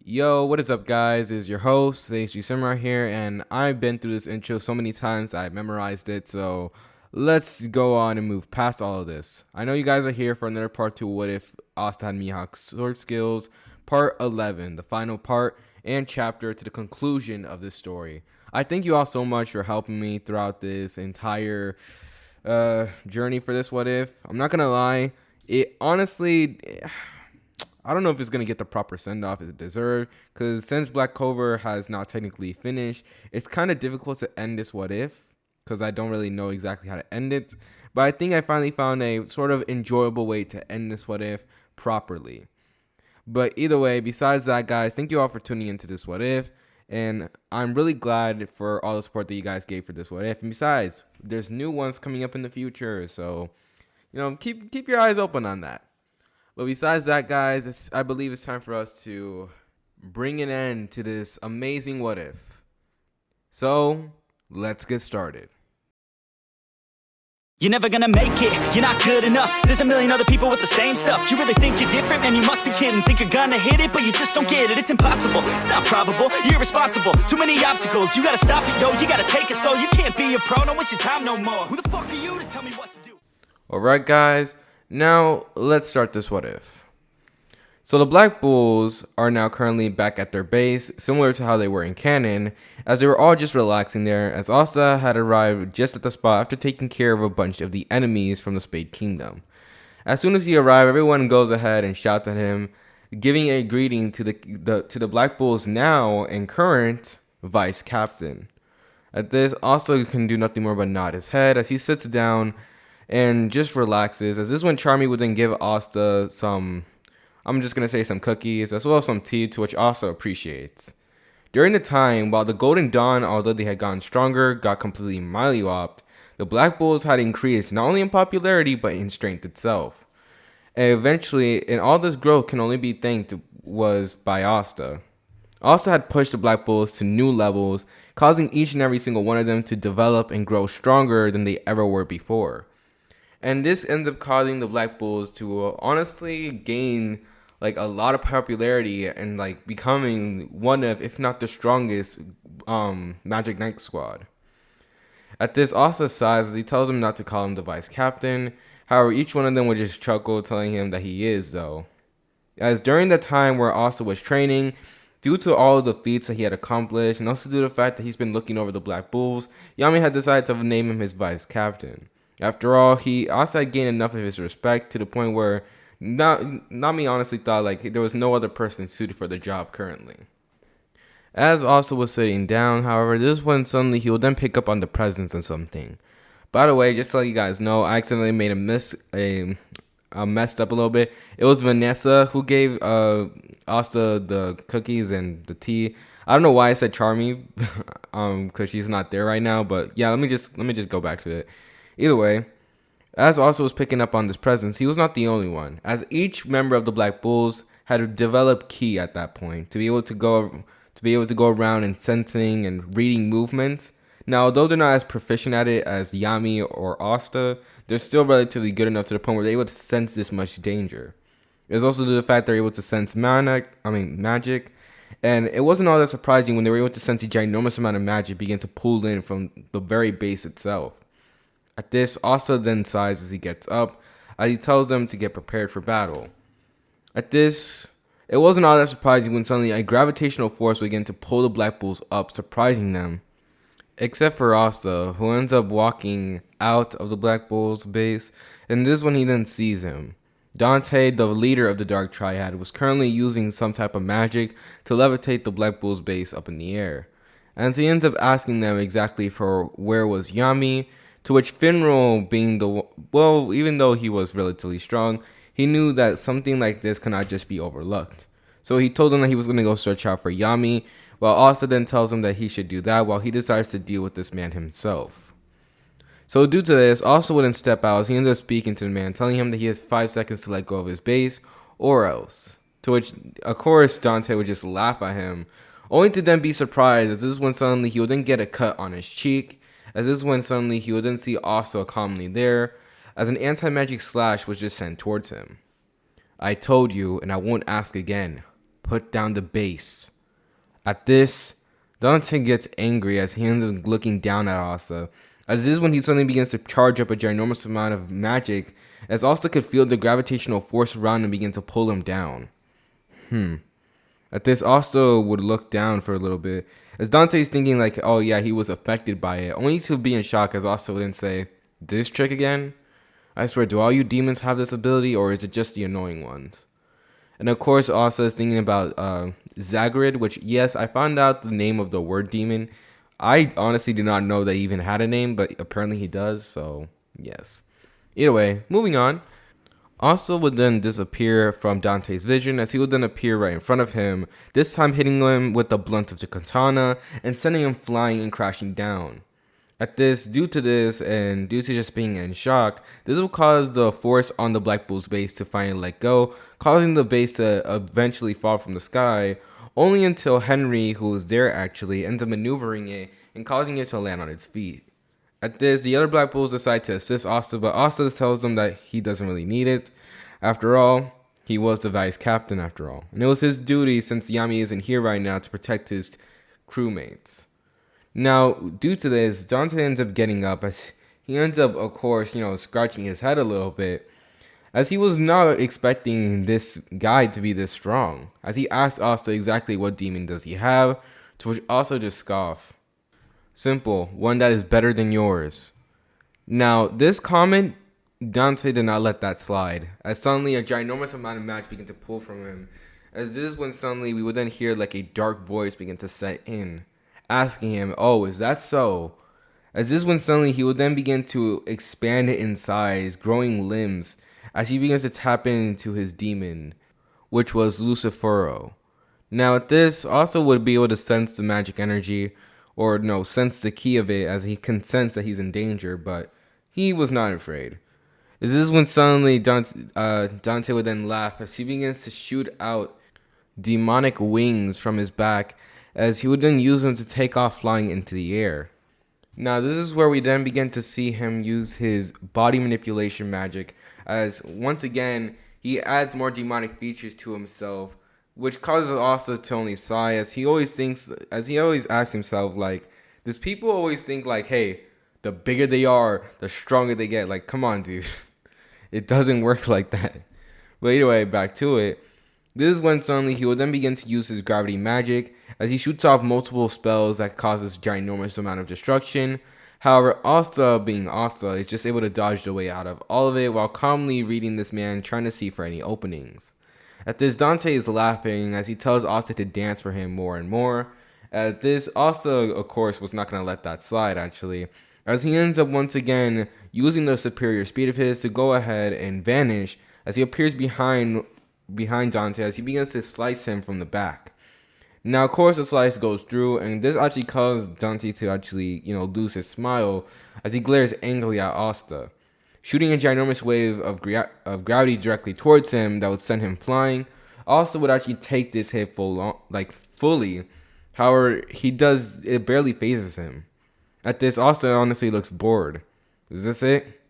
Yo, what is up, guys? It's your host, H Samurai here, and I've been through this intro so many times I memorized it, so let's go on and move past all of this. I know you guys are here for another part 2 What If Asta had Mihawks Sword Skills, part 11, the final part and chapter to the conclusion of this story. I thank you all so much for helping me throughout this entire journey for this What If. I'm not gonna lie, it honestly, I don't know if it's going to get the proper send-off as it deserved, because since Black Clover has not technically finished, it's kind of difficult to end this What If, because I don't really know exactly how to end it. But I think I finally found a sort of enjoyable way to end this What If properly. But either way, besides that, guys, thank you all for tuning into this What If, and I'm really glad for all the support that you guys gave for this What If. And besides, there's new ones coming up in the future, so keep your eyes open on that. But besides that, guys, I believe it's time for us to bring an end to this amazing What If. So, let's get started. You're never gonna make it, you're not good enough. There's a million other people with the same stuff. You really think you're different? Man, you must be kidding. Think you're gonna hit it, but you just don't get it. It's impossible, it's not probable, you're irresponsible. Too many obstacles, you gotta stop it, yo. You gotta take it slow, you can't be a pro. Don't waste your time no more. Who the fuck are you to tell me what to do? Alright, guys, now let's start this What If. So the Black Bulls are now currently back at their base, similar to how they were in canon, as they were all just relaxing there, as Asta had arrived just at the spot after taking care of a bunch of the enemies from the Spade Kingdom. As soon as he arrived, everyone goes ahead and shouts at him, giving a greeting to the Black Bulls now and current vice captain. At this, Asta can do nothing more but nod his head as he sits down and just relaxes, as this is when Charmy would then give Asta some, I'm just going to say some cookies, as well as some tea, to which Asta appreciates. During the time, while the Golden Dawn, although they had gotten stronger, got completely mollywopped, the Black Bulls had increased not only in popularity, but in strength itself. And eventually, and all this growth can only be thanked was by Asta. Asta had pushed the Black Bulls to new levels, causing each and every single one of them to develop and grow stronger than they ever were before. And this ends up causing the Black Bulls to honestly gain like a lot of popularity and like becoming one of, if not the strongest, Magic Knight squad. At this, Asta sighs, he tells him not to call him the vice captain. However, each one of them would just chuckle, telling him that he is, though. As during the time where Asta was training, due to all of the feats that he had accomplished, and also due to the fact that he's been looking over the Black Bulls, Yami had decided to name him his vice captain. After all, Asta had gained enough of his respect to the point where Nami honestly thought like there was no other person suited for the job currently. As Asta was sitting down, however, this is when suddenly he would then pick up on the presence of something. By the way, just to let you guys know, I accidentally made messed up a little bit. It was Vanessa who gave Asta the cookies and the tea. I don't know why I said Charmy, because she's not there right now. But yeah, let me just go back to it. Either way, as Asta was picking up on this presence, he was not the only one, as each member of the Black Bulls had developed ki at that point to be able to go around and sensing and reading movements. Now, although they're not as proficient at it as Yami or Asta, they're still relatively good enough to the point where they're able to sense this much danger. There's also the fact they're able to sense magic, and it wasn't all that surprising when they were able to sense a ginormous amount of magic begin to pull in from the very base itself. At this, Asta then sighs as he gets up, as he tells them to get prepared for battle. At this, it wasn't all that surprising when suddenly a gravitational force began to pull the Black Bulls up, surprising them. Except for Asta, who ends up walking out of the Black Bulls base, and this is when he then sees him. Dante, the leader of the Dark Triad, was currently using some type of magic to levitate the Black Bulls base up in the air. And he ends up asking them exactly for where was Yami, to which Finral, even though he was relatively strong, he knew that something like this cannot just be overlooked. So he told them that he was going to go search out for Yami, while Asta then tells him that he should do that while he decides to deal with this man himself. So due to this, Asta wouldn't step out as he ends up speaking to the man, telling him that he has 5 seconds to let go of his base, or else. To which, of course, Dante would just laugh at him, only to then be surprised as this is when suddenly he would then get a cut on his cheek, as this is when suddenly he would then see Asta calmly there, as an anti-magic slash was just sent towards him. I told you, and I won't ask again. put down the base. At this, Dante gets angry as he ends up looking down at Asta. As this is when he suddenly begins to charge up a ginormous amount of magic, as Asta could feel the gravitational force around him begin to pull him down. At this, Asta would look down for a little bit, as Dante's thinking like, oh yeah, he was affected by it, only to be in shock as Asta would then say, this trick again? I swear, do all you demons have this ability, or is it just the annoying ones? And of course, Asta is thinking about Zagrid, which, yes, I found out the name of the word demon. I honestly did not know they even had a name, but apparently he does, so yes. Either way, moving on. Asta would then disappear from Dante's vision as he would then appear right in front of him, this time hitting him with the blunt of the katana and sending him flying and crashing down. At this, due to this, and due to just being in shock, this will cause the force on the Black Bull's base to finally let go, causing the base to eventually fall from the sky, only until Henry, who was there actually, ends up maneuvering it and causing it to land on its feet. At this, the other Black Bulls decide to assist Asta, but Asta tells them that he doesn't really need it. After all, he was the vice captain after all, and it was his duty, since Yami isn't here right now, to protect his crewmates. Now, due to this, Dante ends up getting up as he ends up, of course, scratching his head a little bit, as he was not expecting this guy to be this strong, as he asked Asta exactly what demon does he have, to which Asta just scoffed. Simple, one that is better than yours. Now, this comment, Dante did not let that slide, as suddenly a ginormous amount of magic began to pull from him, as this is when suddenly we would then hear like a dark voice begin to set in, asking him, oh, is that so? As this when suddenly he would then begin to expand in size, growing limbs, as he begins to tap into his demon, which was Lucifero. Now at this, also would be able to sense the magic energy, or no, sense the key of it, as he can sense that he's in danger, but he was not afraid. This is when suddenly Dante would then laugh, as he begins to shoot out demonic wings from his back, as he would then use them to take off flying into the air. Now this is where we then begin to see him use his body manipulation magic, as once again he adds more demonic features to himself, which causes Asta to only sigh, as he always asks himself, like, does people always think like, hey, the bigger they are, the stronger they get? Like, come on, dude. It doesn't work like that. But anyway, back to it. This is when suddenly he will then begin to use his gravity magic, as he shoots off multiple spells that causes ginormous amount of destruction. However, Asta, being Asta, is just able to dodge the way out of all of it while calmly reading this man, trying to see for any openings. At this, Dante is laughing as he tells Asta to dance for him more and more. At this, Asta, of course, was not going to let that slide, actually, as he ends up once again using the superior speed of his to go ahead and vanish, as he appears behind Dante as he begins to slice him from the back. Now, of course, the slice goes through, and this actually caused Dante to actually, lose his smile as he glares angrily at Asta, shooting a ginormous wave of gravity directly towards him that would send him flying. Asta would actually take this hit fully. However, it barely phases him. At this, Asta honestly looks bored. Is this it?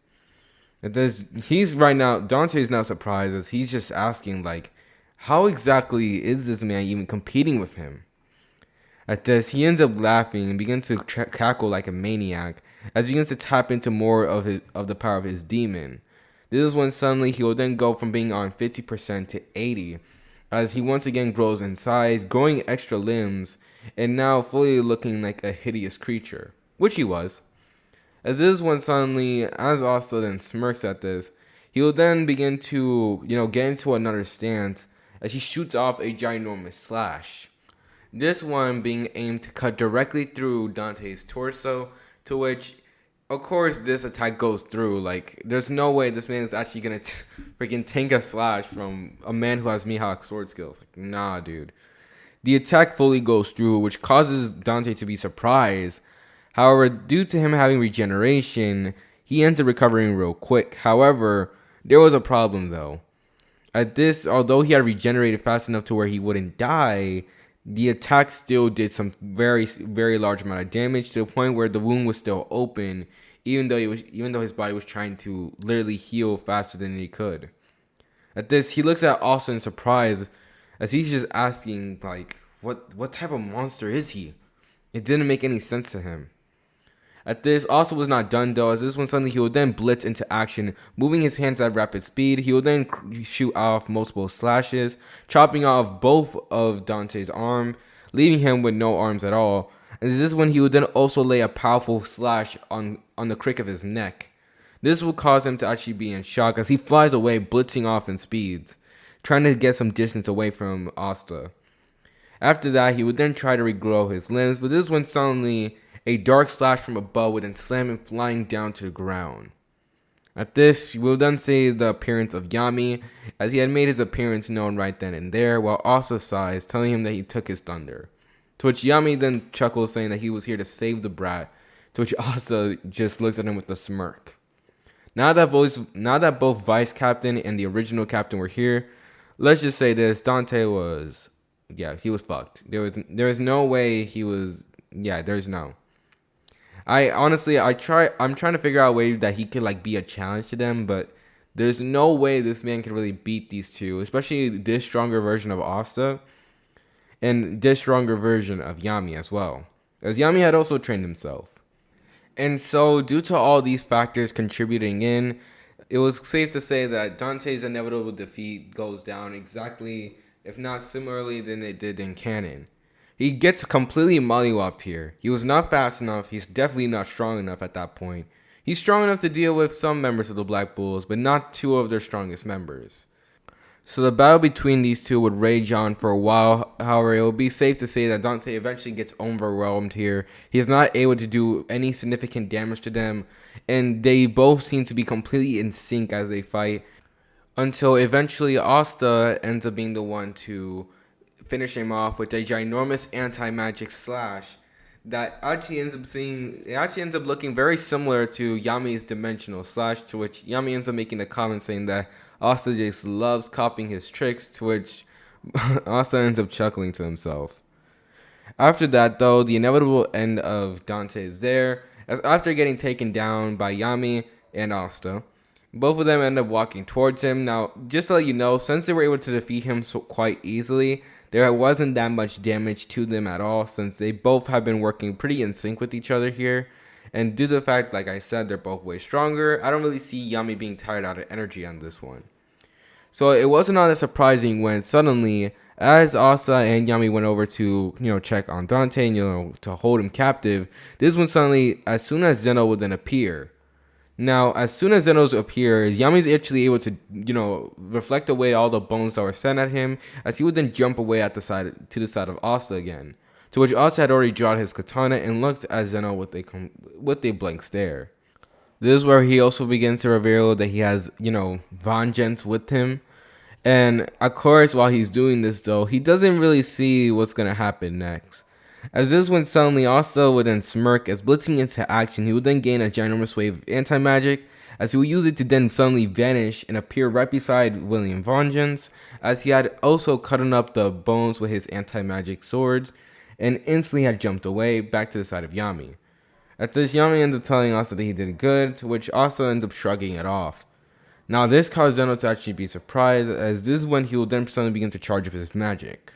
Dante is now surprised as he's just asking, like, how exactly is this man even competing with him? At this, he ends up laughing and begins to cackle like a maniac as he begins to tap into more of the power of his demon. This is when suddenly he will then go from being on 50% to 80%, as he once again grows in size, growing extra limbs, and now fully looking like a hideous creature, which he was. As this is when suddenly, as Asta then smirks at this, he will then begin to, get into another stance as he shoots off a ginormous slash. This one being aimed to cut directly through Dante's torso, to which, of course, this attack goes through. Like, there's no way this man is actually gonna freaking tank a slash from a man who has Mihawks sword skills. Like, nah, dude. The attack fully goes through, which causes Dante to be surprised. However, due to him having regeneration, he ends up recovering real quick. However, there was a problem though. At this, although he had regenerated fast enough to where he wouldn't die, the attack still did some very, very large amount of damage, to the point where the wound was still open, even though his body was trying to literally heal faster than he could. At this, he looks at Asta in surprise, as he's just asking like, what type of monster is he? It didn't make any sense to him. At this, Asta was not done though, as this one suddenly he would then blitz into action, moving his hands at rapid speed. He would then shoot off multiple slashes, chopping off both of Dante's arms, leaving him with no arms at all. And this is when he would then also lay a powerful slash on the crick of his neck. This would cause him to actually be in shock as he flies away, blitzing off in speeds, trying to get some distance away from Asta. After that, he would then try to regrow his limbs, but this is when suddenly a dark slash from above would then slam him flying down to the ground. At this, we'll then see the appearance of Yami, as he had made his appearance known right then and there, while Asta sighs, telling him that he took his thunder. To which Yami then chuckles, saying that he was here to save the brat, to which Asta just looks at him with a smirk. Now that both Vice Captain and the original Captain were here, let's just say this, Dante was, he was fucked. There was no way he was, there's no. I'm trying to figure out a way that he could like be a challenge to them, but there's no way this man can really beat these two, especially this stronger version of Asta and this stronger version of Yami as well, as Yami had also trained himself. And so due to all these factors contributing in, it was safe to say that Dante's inevitable defeat goes down exactly, if not similarly, than it did in canon. He gets completely mollywopped here. He was not fast enough. He's definitely not strong enough at that point. He's strong enough to deal with some members of the Black Bulls, but not two of their strongest members. So the battle between these two would rage on for a while. However, it would be safe to say that Dante eventually gets overwhelmed here. He is not able to do any significant damage to them, and they both seem to be completely in sync as they fight, until eventually Asta ends up being the one to finish him off with a ginormous anti-magic slash that actually ends up looking very similar to Yami's dimensional slash, to which Yami ends up making a comment saying that Asta just loves copying his tricks, to which Asta ends up chuckling to himself. After that, though, the inevitable end of Dante is there, as after getting taken down by Yami and Asta, both of them end up walking towards him. Now, just to let you know, since they were able to defeat him quite easily, there wasn't that much damage to them at all, since they both have been working pretty in sync with each other here. And due to the fact, like I said, they're both way stronger, I don't really see Yami being tired out of energy on this one. So it wasn't all that surprising when suddenly, as Asta and Yami went over to, check on Dante and, to hold him captive, this one suddenly, as soon as Zenon would then appear. Now, as soon as Zenon appears, Yami's actually able to, reflect away all the bones that were sent at him, as he would then jump away to the side of Asta again, to which Asta had already drawn his katana and looked at Zenon with a blank stare. This is where he also begins to reveal that he has, vengeance with him. And of course, while he's doing this though, he doesn't really see what's going to happen next. As this when suddenly Asta would then smirk, as blitzing into action, he would then gain a ginormous wave of anti-magic, as he would use it to then suddenly vanish and appear right beside William Vengeance, as he had also cut up the bones with his anti-magic swords, and instantly had jumped away back to the side of Yami. At this, Yami ends up telling Asta that he did good, to which Asta ends up shrugging it off. Now this caused Zenon to actually be surprised, as this is when he will then suddenly begin to charge up his magic.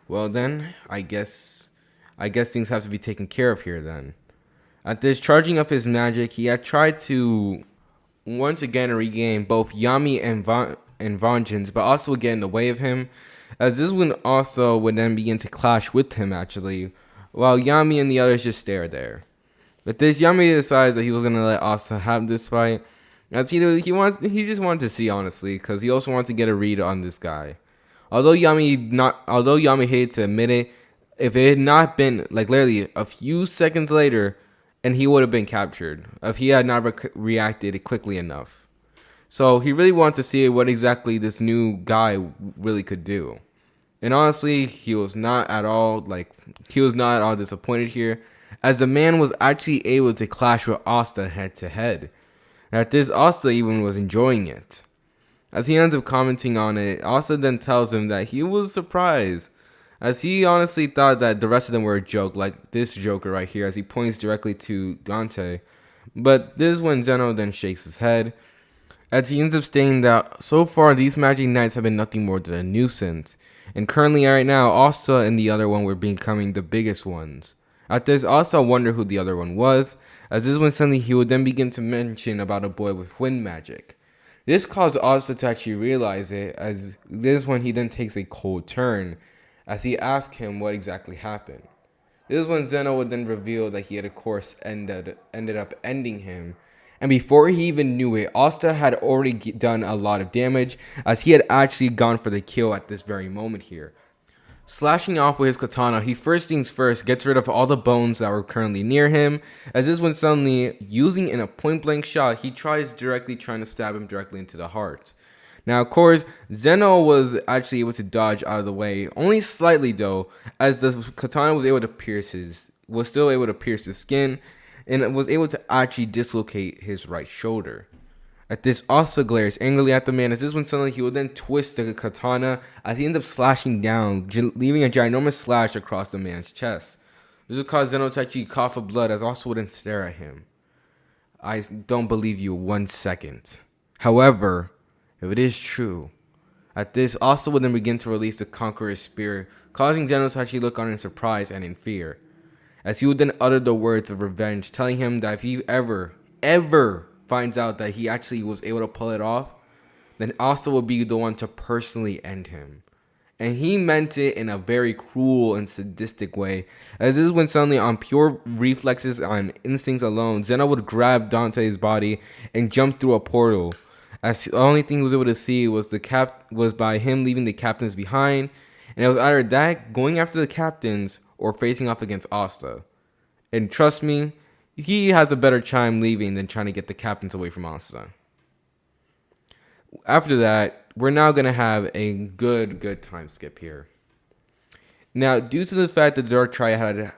Well then, I guess things have to be taken care of here then. At this, charging up his magic, he had tried to once again regain both Yami and Vengeance, but also would get in the way of him, as this one also would then begin to clash with him actually, while Yami and the others just stare there. But this, Yami decides that he was gonna let Asta have this fight, as he just wanted to see, honestly, because he also wanted to get a read on this guy. Although Yami hated to admit it, if it had not been like literally a few seconds later, and he would have been captured if he had not reacted quickly enough. So he really wanted to see what exactly this new guy really could do. And honestly, he was not at all disappointed here, as the man was actually able to clash with Asta head to head. At this, Asta even was enjoying it. As he ends up commenting on it, Asta then tells him that he was surprised, as he honestly thought that the rest of them were a joke, like this Joker right here, as he points directly to Dante. But this is when Zenon then shakes his head, as he ends up stating that so far these Magic Knights have been nothing more than a nuisance, And currently, right now, Asta and the other one were becoming the biggest ones. At this, Asta wondered who the other one was, as this when suddenly he would then begin to mention about a boy with wind magic. This caused Asta to actually realize it, as this is when he then takes a cold turn, as he asked him what exactly happened. This is when Zenon would then reveal that he had of course ended up ending him. And before he even knew it, Asta had already done a lot of damage, as he had actually gone for the kill at this very moment here. Slashing off with his katana, he first things first gets rid of all the bones that were currently near him, as this when suddenly, using in a point blank shot, he trying to stab him directly into the heart. Now, of course, Zenon was actually able to dodge out of the way, only slightly though, as the katana was still able to pierce his skin, and was able to actually dislocate his right shoulder. At this, Asta glares angrily at the man, as this when suddenly he will then twist the katana as he ends up slashing down, leaving a ginormous slash across the man's chest. This would cause Zenon to actually cough up blood, as Asta would then stare at him. I don't believe you 1 second. However, if it is true, at this, Asta would then begin to release the Conqueror's Spear, causing Zenon to actually look on in surprise and in fear, as he would then utter the words of revenge, telling him that if he ever finds out that he actually was able to pull it off, then Asta will be the one to personally end him. And he meant it in a very cruel and sadistic way, as this is when suddenly on pure reflexes and instincts alone, Zenon would grab Dante's body and jump through a portal, as the only thing he was able to see was by him leaving the captains behind, and it was either that, going after the captains, or facing off against Asta. And trust me, he has a better time leaving than trying to get the captains away from Asta. After that, we're now going to have a good time skip here. Now, due to the fact that the Dark Triad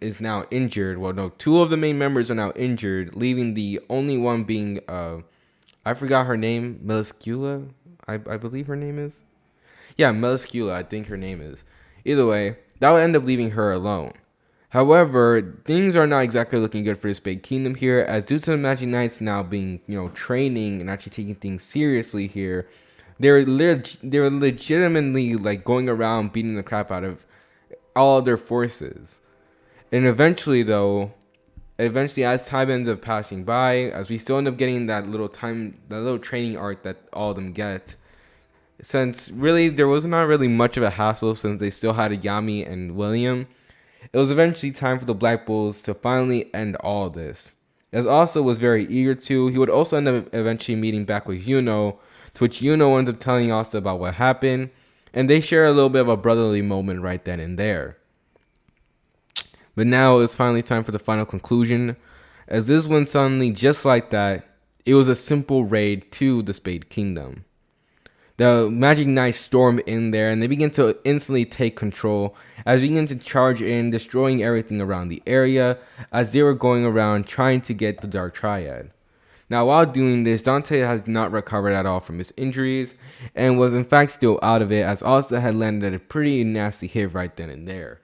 is now injured, well, no, 2 of the main members are now injured, leaving the only one being, I forgot her name, Meliscula, I believe her name is? Yeah, Meliscula, I think her name is. Either way, that would end up leaving her alone. However, things are not exactly looking good for the Spade Kingdom here, as due to the Magic Knights now being, training and actually taking things seriously here, they're legitimately like going around beating the crap out of all of their forces. And eventually, as time ends up passing by, as we still end up getting that little training arc that all of them get, since really there was not really much of a hassle since they still had a Yami and William, it was eventually time for the Black Bulls to finally end all of this. As Asta was very eager to, he would also end up eventually meeting back with Yuno, to which Yuno ends up telling Asta about what happened, and they share a little bit of a brotherly moment right then and there. But now it's finally time for the final conclusion, as this one suddenly, just like that, it was a simple raid to the Spade Kingdom. The Magic Knights storm in there, and they begin to instantly take control as they begin to charge in, destroying everything around the area as they were going around trying to get the Dark Triad. Now, while doing this, Dante has not recovered at all from his injuries and was in fact still out of it, as Asta had landed a pretty nasty hit right then and there.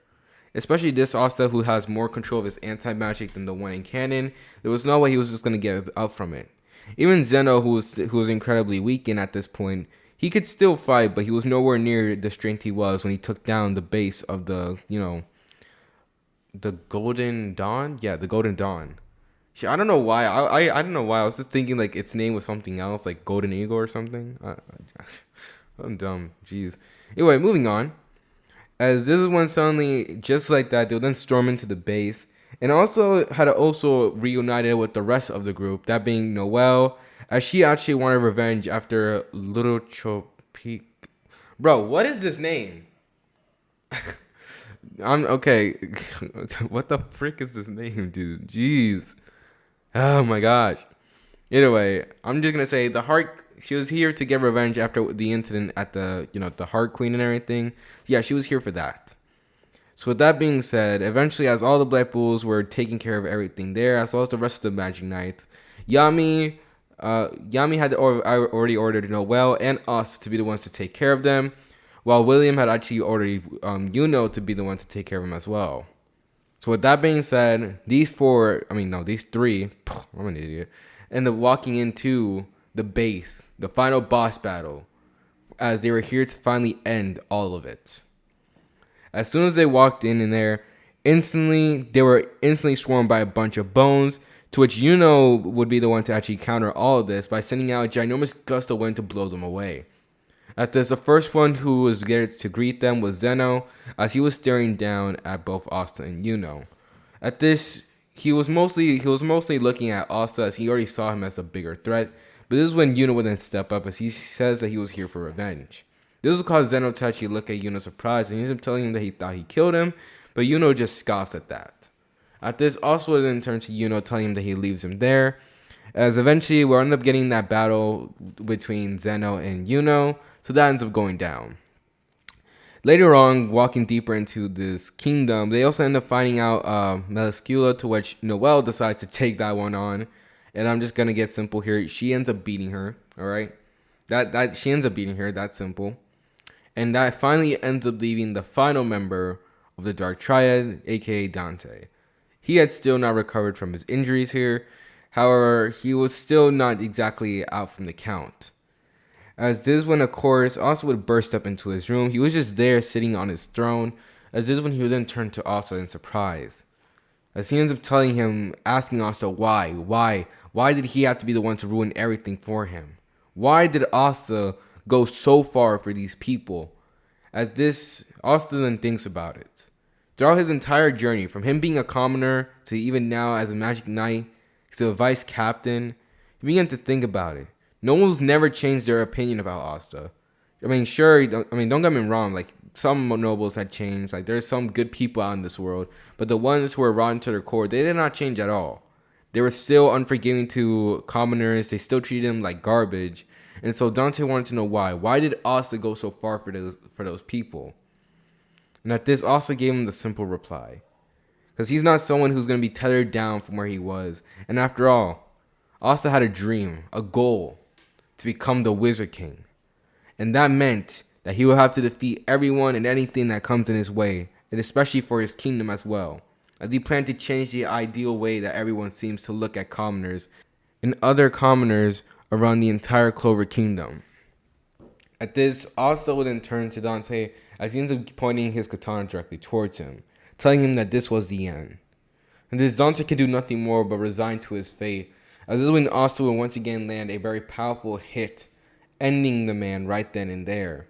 Especially this Asta, who has more control of his anti-magic than the one in canon, there was no way he was just going to get out from it. Even Zenon, who was incredibly weakened at this point, he could still fight, but he was nowhere near the strength he was when he took down the base of the Golden Dawn? Yeah, the Golden Dawn. I don't know why. I don't know why. I was just thinking like its name was something else, like Golden Eagle or something. I'm dumb. Jeez. Anyway, moving on. As this is when suddenly, just like that, they'll then storm into the base. And also had reunited with the rest of the group, that being Noelle, as she actually wanted revenge after Little Chopique. Bro, what is this name? I'm okay. What the frick is this name, dude? Jeez. Oh my gosh. Anyway, I'm just gonna say she was here to get revenge after the incident at the Heart Queen and everything. Yeah, she was here for that. So with that being said, eventually as all the Black Bulls were taking care of everything there, as well as the rest of the Magic Knights, Yami had already ordered Noelle and Asta to be the ones to take care of them, while William had actually ordered Yuno to be the one to take care of him as well. So with that being said, these three, I'm an idiot, end up walking into the base, the final boss battle, as they were here to finally end all of it. As soon as they walked in there, they were instantly swarmed by a bunch of bones, to which Yuno would be the one to actually counter all of this by sending out a ginormous gust of wind to blow them away. At this, the first one who was there to greet them was Zenon, as he was staring down at both Asta and Yuno. At this, he was mostly looking at Asta, as he already saw him as a bigger threat, but this is when Yuno would then step up, as he says that he was here for revenge. This will cause Zenon to actually look at Yuno surprised, and he's telling him that he thought he killed him, but Yuno just scoffs at that. At this, Asta then turns to Yuno, telling him that he leaves him there, as eventually we'll end up getting that battle between Zenon and Yuno, so that ends up going down. Later on, walking deeper into this kingdom, they also end up finding out Meliscula, to which Noelle decides to take that one on. And I'm just gonna get simple here. She ends up beating her. All right, that she ends up beating her. That's simple. And that finally ends up leaving the final member of the Dark Triad, aka Dante. He had still not recovered from his injuries here. However, he was still not exactly out from the count. As this when, of course, Asta would burst up into his room. He was just there sitting on his throne. As this when he would then turn to Asta in surprise. As he ends up asking Asta why did he have to be the one to ruin everything for him? Why did Asta go so far for these people? As this, Asta then thinks about it. Throughout his entire journey, from him being a commoner to even now as a magic knight to a vice captain, he began to think about it. No one's never changed their opinion about Asta. Don't get me wrong, like, some nobles had changed. Like, there's some good people out in this world, but the ones who were rotten to their core, they did not change at all. They were still unforgiving to commoners. They still treated them like garbage. And so Dante wanted to know why. Why did Asta go so far for those people? And at this, Asta gave him the simple reply. Because he's not someone who's going to be tethered down from where he was. And after all, Asta had a dream, a goal, to become the Wizard King. And that meant that he will have to defeat everyone and anything that comes in his way, and especially for his kingdom as well, as he planned to change the ideal way that everyone seems to look at commoners and other commoners around the entire Clover Kingdom. At this, Asta would then turn to Dante as he ends up pointing his katana directly towards him, telling him that this was the end. And this, Dante can do nothing more but resign to his fate, as this is when Asta will once again land a very powerful hit, ending the man right then and there.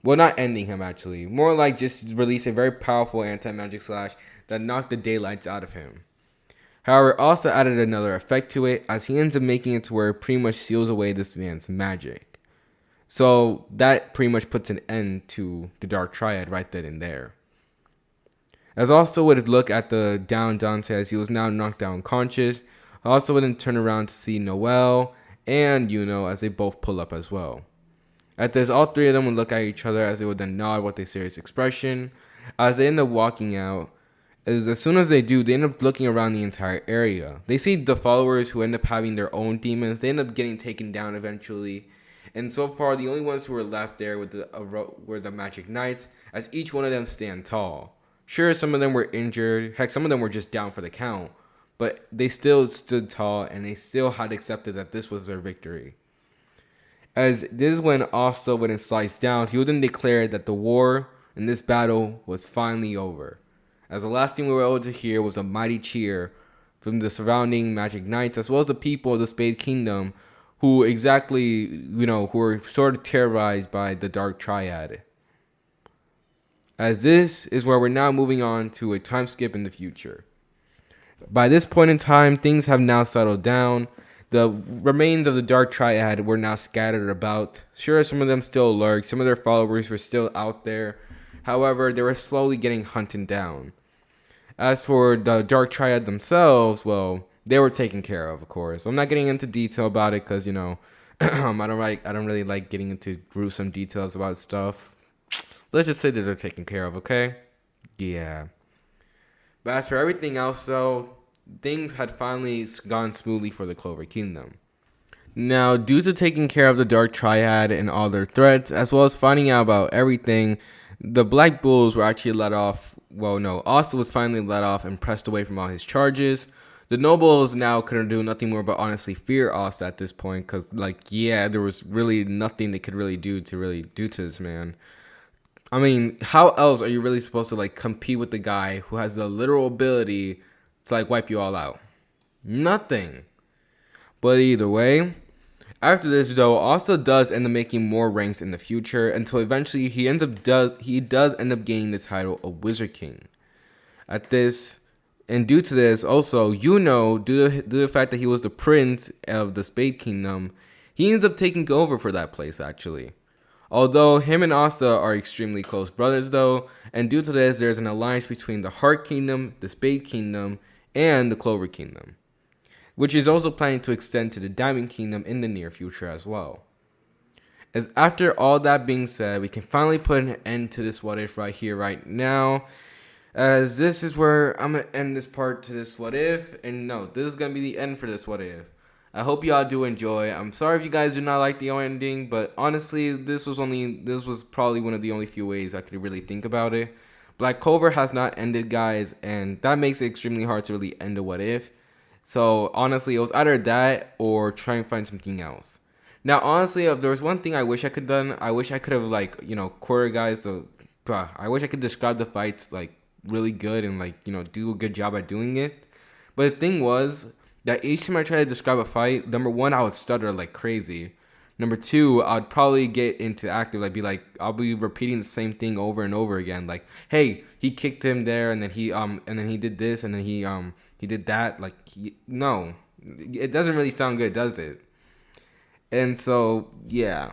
Well, not ending him actually, more like just release a very powerful anti-magic slash that knocked the daylights out of him. However, Asta added another effect to it, as he ends up making it to where it pretty much seals away this man's magic. So that pretty much puts an end to the Dark Triad right then and there. As Asta would look at the down Dante as he was now knocked down unconscious, Asta would then turn around to see Noelle and Yuno as they both pull up as well. At this, all three of them would look at each other as they would then nod with a serious expression. As they end up walking out, as soon as they do, they end up looking around the entire area. They see the followers who end up having their own demons. They end up getting taken down eventually. And so far, the only ones who were left there were the Magic Knights, as each one of them stand tall. Sure, some of them were injured. Heck, some of them were just down for the count. But they still stood tall, and they still had accepted that this was their victory. As this is when Asta would then slice down, he would then declare that the war in this battle was finally over. As the last thing we were able to hear was a mighty cheer from the surrounding Magic Knights, as well as the people of the Spade Kingdom, who were sort of terrorized by the Dark Triad. As this is where we're now moving on to a time skip in the future. By this point in time, things have now settled down. The remains of the Dark Triad were now scattered about. Sure, some of them still lurked. Some of their followers were still out there. However, they were slowly getting hunted down. As for the Dark Triad themselves, well, they were taken care of course. I'm not getting into detail about it because, I don't really like getting into gruesome details about stuff. Let's just say that they're taken care of, okay? Yeah. But as for everything else, though, things had finally gone smoothly for the Clover Kingdom. Now, due to taking care of the Dark Triad and all their threats, as well as finding out about everything, the Black Bulls were actually let off. Well, no, Asta was finally let off and pressed away from all his charges. The nobles now couldn't do nothing more but honestly fear Asta at this point, because like, yeah, there was really nothing they could really do to this man. I mean, how else are you really supposed to like compete with the guy who has the literal ability to like wipe you all out? Nothing. But either way, after this though, Asta does end up making more ranks in the future until eventually he does end up gaining the title of Wizard King. At this, and due to this, also, due to the fact that he was the prince of the Spade Kingdom, he ends up taking over for that place, actually. Although him and Asta are extremely close brothers, though, and due to this, there's an alliance between the Heart Kingdom, the Spade Kingdom, and the Clover Kingdom, which is also planning to extend to the Diamond Kingdom in the near future as well. As after all that being said, we can finally put an end to this what if right here, right now. As this is where I'm going to end this part to this what if. And no, this is going to be the end for this what if. I hope y'all do enjoy. I'm sorry if you guys do not like the ending, but honestly, this was probably one of the only few ways I could really think about it. Black Clover has not ended, guys, and that makes it extremely hard to really end a what if. So honestly, it was either that or try and find something else. Now, honestly, if there was one thing I wish I could have done, I wish I could have I wish I could describe the fights like really good and like do a good job at doing it. But the thing was that each time I try to describe a fight, number one, I would stutter like crazy. Number two, I'd probably get into active, I'll be repeating the same thing over and over again. Like, hey, he kicked him there, and then he did this, and then he did that. Like, no, it doesn't really sound good, does it? And so, yeah.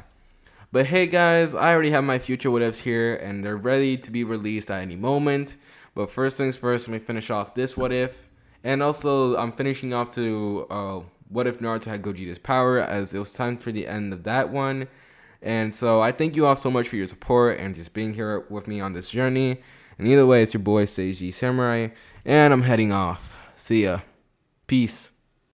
But hey, guys, I already have my future what ifs here, and they're ready to be released at any moment. But first things first, let me finish off this what if. And also, I'm finishing off to what if Naruto had Gogeta's power, as it was time for the end of that one. And so I thank you all so much for your support and just being here with me on this journey. And either way, it's your boy Seiji Samurai, and I'm heading off. See ya. Peace.